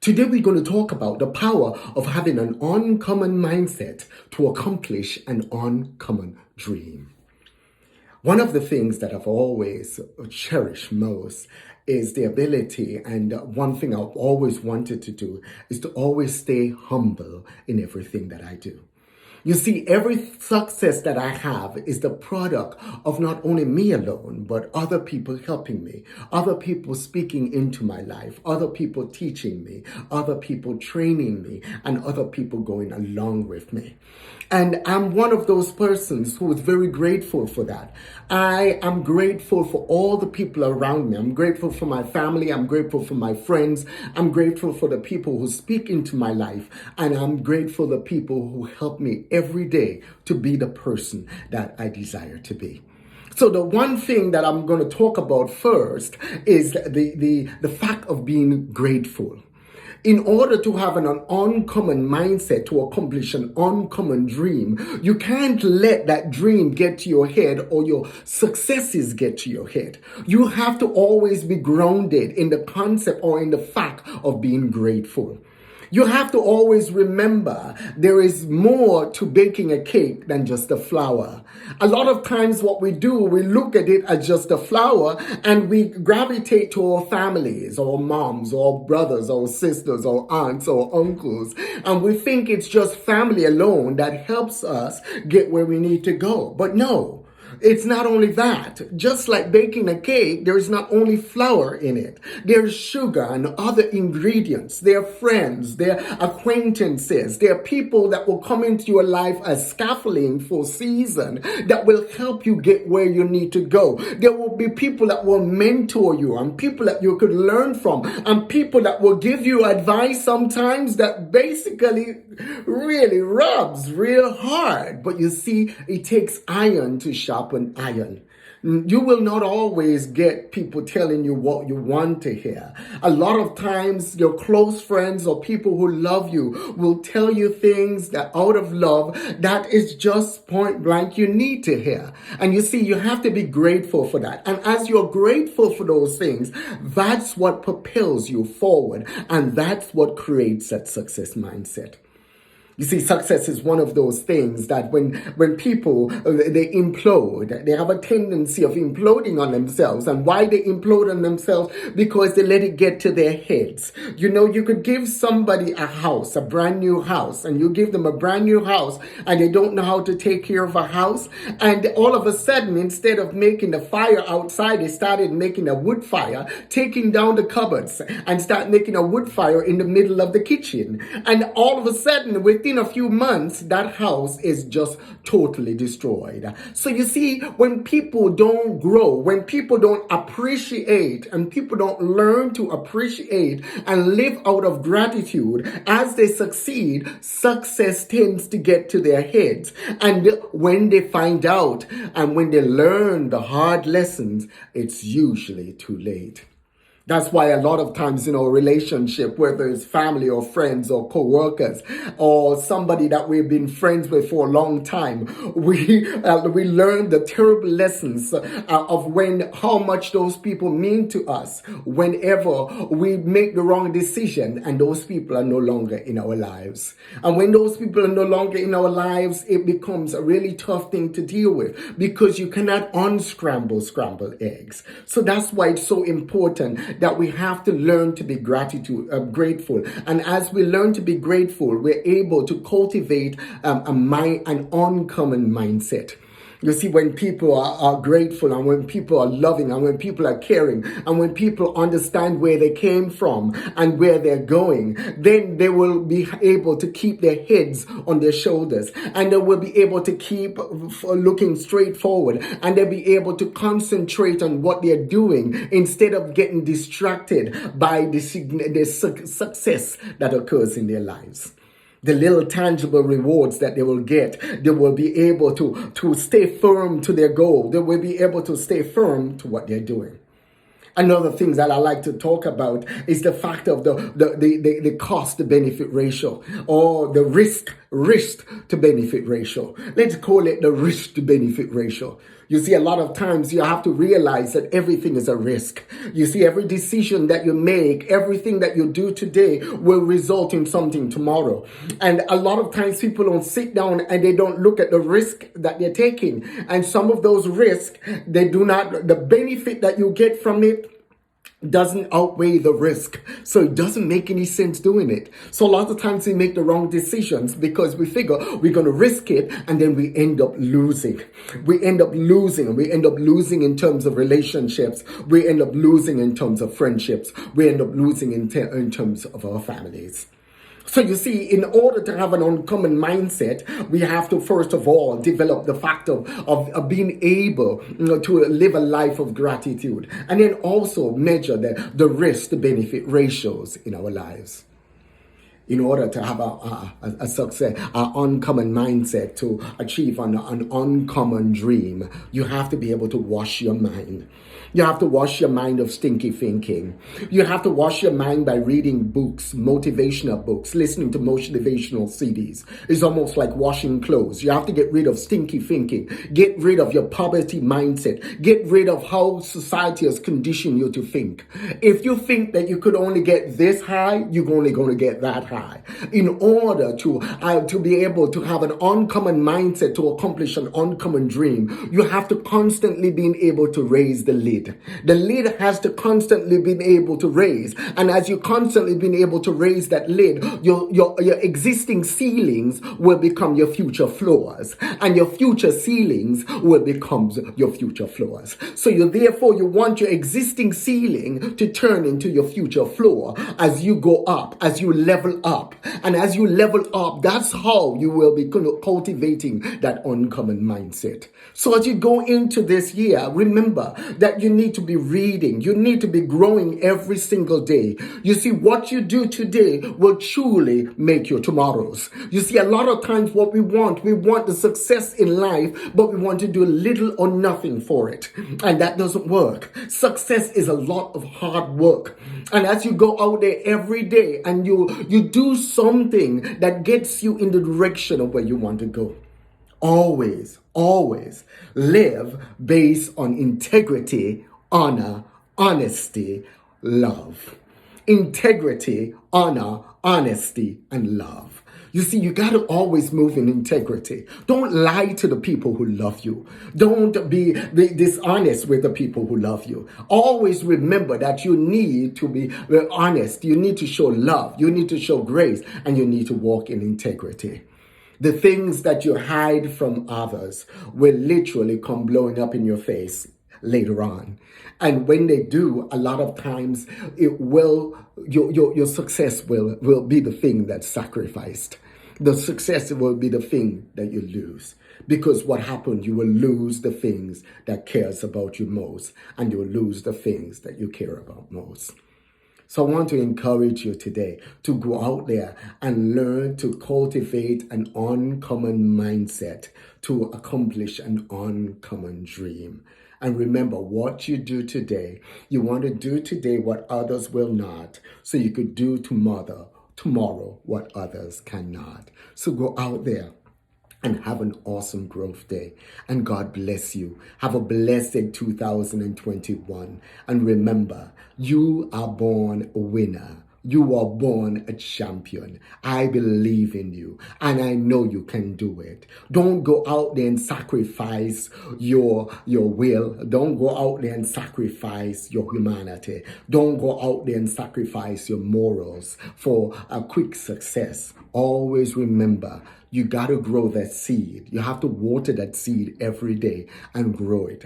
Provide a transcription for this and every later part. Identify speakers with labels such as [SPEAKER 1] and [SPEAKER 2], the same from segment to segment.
[SPEAKER 1] Today, we're going to talk about the power of having an uncommon mindset to accomplish an uncommon dream. One of the things that I've always cherished most is the ability, and one thing I've always wanted to do is to always stay humble in everything that I do. You see, every success that I have is the product of not only me alone, but other people helping me, other people speaking into my life, other people teaching me, other people training me, and other people going along with me. And I'm one of those persons who is very grateful for that. I am grateful for all the people around me. I'm grateful for my family. I'm grateful for my friends. I'm grateful for the people who speak into my life. And I'm grateful for the people who help me every day to be the person that I desire to be. So the one thing that I'm going to talk about first is the fact of being grateful. In order to have an uncommon mindset to accomplish an uncommon dream, you can't let that dream get to your head or your successes get to your head. You have to always be grounded in the concept or in the fact of being grateful. You have to always remember there is more to baking a cake than just the flour. A lot of times what we do, we look at it as just a flour and we gravitate to our families, our moms, or brothers, or sisters, or aunts, or uncles. And we think it's just family alone that helps us get where we need to go. But no. It's not only that. Just like baking a cake, there is not only flour in it. There's sugar and other ingredients. There are friends, there are acquaintances, there are people that will come into your life as scaffolding for season that will help you get where you need to go. There will be people that will mentor you and people that you could learn from and people that will give you advice sometimes that basically really rubs real hard. But you see, it takes iron to sharpen iron. You will not always get people telling you what you want to hear. A lot of times your close friends or people who love you will tell you things that out of love that is just point blank you need to hear. And you see, you have to be grateful for that. And as you're grateful for those things, that's what propels you forward. And that's what creates that success mindset. You see, success is one of those things that when people, they implode, they have a tendency of imploding on themselves. And why they implode on themselves? Because they let it get to their heads. You know, you could give somebody a house, a brand new house, and you give them a brand new house and they don't know how to take care of a house. And all of a sudden, instead of making the fire outside, they started making a wood fire, taking down the cupboards and start making a wood fire in the middle of the kitchen. And all of a sudden, within a few months, that house is just totally destroyed. So you see, when people don't grow, when people don't appreciate and people don't learn to appreciate and live out of gratitude as they succeed, success tends to get to their heads. And when they find out and when they learn the hard lessons, it's usually too late. That's why a lot of times in our relationship, whether it's family or friends or co-workers or somebody that we've been friends with for a long time, we learn the terrible lessons of how much those people mean to us whenever we make the wrong decision and those people are no longer in our lives. And when those people are no longer in our lives, it becomes a really tough thing to deal with because you cannot unscramble scrambled eggs. So that's why it's so important that we have to learn to be grateful. And as we learn to be grateful, we're able to cultivate an uncommon mindset. You see, when people are grateful and when people are loving and when people are caring and when people understand where they came from and where they're going, then they will be able to keep their heads on their shoulders and they will be able to keep looking straight forward and they'll be able to concentrate on what they're doing instead of getting distracted by the success that occurs in their lives. The little tangible rewards that they will get, they will be able to stay firm to their goal. They will be able to stay firm to what they're doing. Another thing that I like to talk about is the fact of the cost to benefit ratio or the risk to benefit ratio. Let's call it the risk to benefit ratio. You see, a lot of times you have to realize that everything is a risk. You see, every decision that you make, everything that you do today will result in something tomorrow. And a lot of times people don't sit down and they don't look at the risk that they're taking. And some of those risks, the benefit that you get from it doesn't outweigh the risk. So it doesn't make any sense doing it. So a lot of times we make the wrong decisions because we figure we're going to risk it and then we end up losing. We end up losing. We end up losing in terms of relationships. We end up losing in terms of friendships. We end up losing in terms of our families. So you see, in order to have an uncommon mindset, we have to first of all develop the fact of being able to live a life of gratitude, and then also measure the risk to benefit ratios in our lives. In order to have a success, an uncommon mindset, to achieve an uncommon dream, you have to be able to wash your mind. You have to wash your mind of stinky thinking. You have to wash your mind by reading books, motivational books, listening to motivational CDs. It's almost like washing clothes. You have to get rid of stinky thinking. Get rid of your poverty mindset. Get rid of how society has conditioned you to think. If you think that you could only get this high, you're only going to get that high. In order to be able to have an uncommon mindset, to accomplish an uncommon dream, you have to constantly be able to raise the lid. The lid has to constantly be able to raise. And as you constantly been able to raise that lid, your existing ceilings will become your future floors. And your future ceilings will become your future floors. So you want your existing ceiling to turn into your future floor as you go up, as you level up. And as you level up, that's how you will be cultivating that uncommon mindset. So as you go into this year, remember that you need to be reading. You need to be growing every single day. You see, what you do today will truly make your tomorrows. You see, a lot of times what we want the success in life, but we want to do little or nothing for it. And that doesn't work. Success is a lot of hard work. And as you go out there every day and you do something that gets you in the direction of where you want to go. Always live based on integrity, honor, honesty, love. Integrity, honor, honesty, and love. You see, you got to always move in integrity. Don't lie to the people who love you. Don't be dishonest with the people who love you. Always remember that you need to be honest. You need to show love. You need to show grace. And you need to walk in integrity. The things that you hide from others will literally come blowing up in your face later on. And when they do, a lot of times your success will be the thing that's sacrificed. The success will be the thing that you lose. Because what happened, you will lose the things that cares about you most, and you will lose the things that you care about most. So I want to encourage you today to go out there and learn to cultivate an uncommon mindset to accomplish an uncommon dream. And remember, what you do today, you want to do today what others will not, so you could do tomorrow what others cannot. So go out there and have an awesome growth day. And God bless you. Have a blessed 2021. And remember, you are born a winner. You are born a champion. I believe in you, and I know you can do it. Don't go out there and sacrifice your will. Don't go out there and sacrifice your humanity. Don't go out there and sacrifice your morals for a quick success. Always remember, you got to grow that seed. You have to water that seed every day and grow it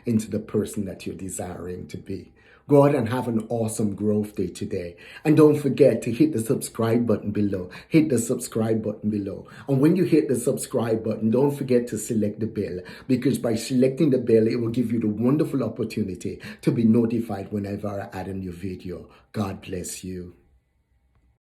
[SPEAKER 1] into the person that you're desiring to be. Go out and have an awesome growth day today. And don't forget to hit the subscribe button below. Hit the subscribe button below. And when you hit the subscribe button, don't forget to select the bell, because by selecting the bell, it will give you the wonderful opportunity to be notified whenever I add a new video. God bless you.